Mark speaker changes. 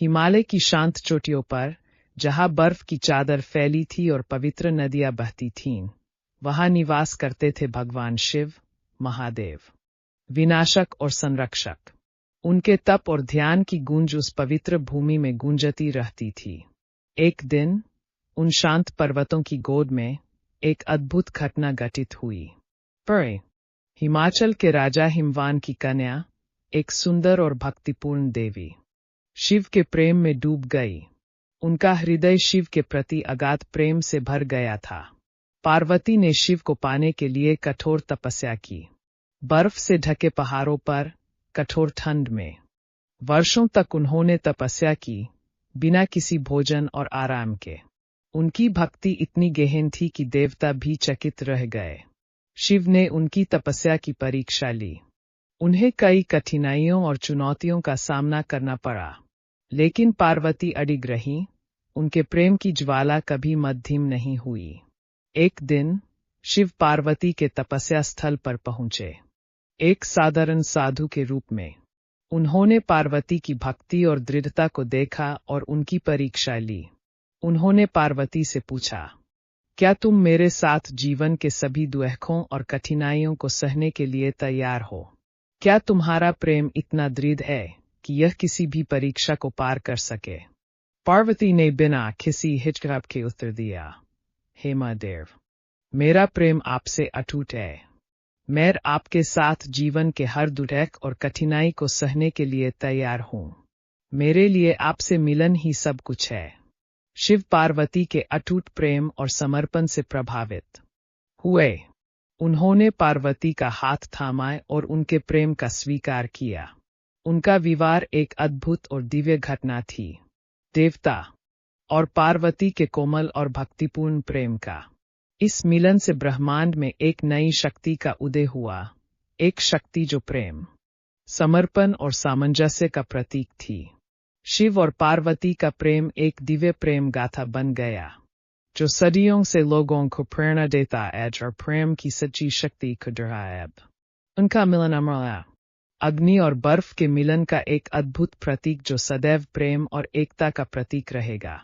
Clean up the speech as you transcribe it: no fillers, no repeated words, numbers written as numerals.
Speaker 1: हिमालय की शांत चोटियों पर, जहां बर्फ की चादर फैली थी और पवित्र नदियां बहती थीं, वहां निवास करते थे भगवान शिव, महादेव, विनाशक और संरक्षक। उनके तप और ध्यान की गूंज उस पवित्र भूमि में गूंजती रहती थी। एक दिन, उन शांत पर्वतों की गोद में एक अद्भुत घटना घटित हुई। पर हिमाचल के राजा हिमवान की कन्या, एक सुंदर और भक्तिपूर्ण देवी, शिव के प्रेम में डूब गई। उनका हृदय शिव के प्रति अगाध प्रेम से भर गया था। पार्वती ने शिव को पाने के लिए कठोर तपस्या की। बर्फ से ढके पहाड़ों पर, कठोर ठंड में, वर्षों तक उन्होंने तपस्या की, बिना किसी भोजन और आराम के। उनकी भक्ति इतनी गहन थी कि देवता भी चकित रह गए। शिव ने उनकी तपस्या की परीक्षा ली। उन्हें कई कठिनाइयों और चुनौतियों का सामना करना पड़ा, लेकिन पार्वती अडिग रहीं। उनके प्रेम की ज्वाला कभी मद्धम नहीं हुई। एक दिन, शिव पार्वती के तपस्या स्थल पर पहुंचे, एक साधारण साधु के रूप में। उन्होंने पार्वती की भक्ति और दृढ़ता को देखा और उनकी परीक्षा ली। उन्होंने पार्वती से पूछा, क्या तुम मेरे साथ जीवन के सभी दुखों और कठिनाइयों को सहने के लिए तैयार हो? क्या तुम्हारा प्रेम इतना दृढ़ है कि यह किसी भी परीक्षा को पार कर सके? पार्वती ने बिना किसी हिचकिचाहट के उत्तर दिया, हे महादेव, मेरा प्रेम आपसे अटूट है। मैं आपके साथ जीवन के हर दुख और कठिनाई को सहने के लिए तैयार हूँ। मेरे लिए आपसे मिलन ही सब कुछ है। शिव पार्वती के अटूट प्रेम और समर्पण से प्रभावित हुए। उन्होंने पार्वती का हाथ थामा और उनके प्रेम का स्वीकार किया। उनका विवाह एक अद्भुत और दिव्य घटना थी। देवता और पार्वती के कोमल और भक्तिपूर्ण प्रेम का इस मिलन से ब्रह्मांड में एक नई शक्ति का उदय हुआ, एक शक्ति जो प्रेम, समर्पण और सामंजस्य का प्रतीक थी। शिव और पार्वती का प्रेम एक दिव्य प्रेम गाथा बन गया, जो सदियों से लोगों को प्रेरणा देता है और प्रेम की सच्ची शक्ति को दोहराया। उनका मिलन अमर, अग्नि और बर्फ के मिलन का एक अद्भुत प्रतीक जो सदैव प्रेम और एकता का प्रतीक रहेगा।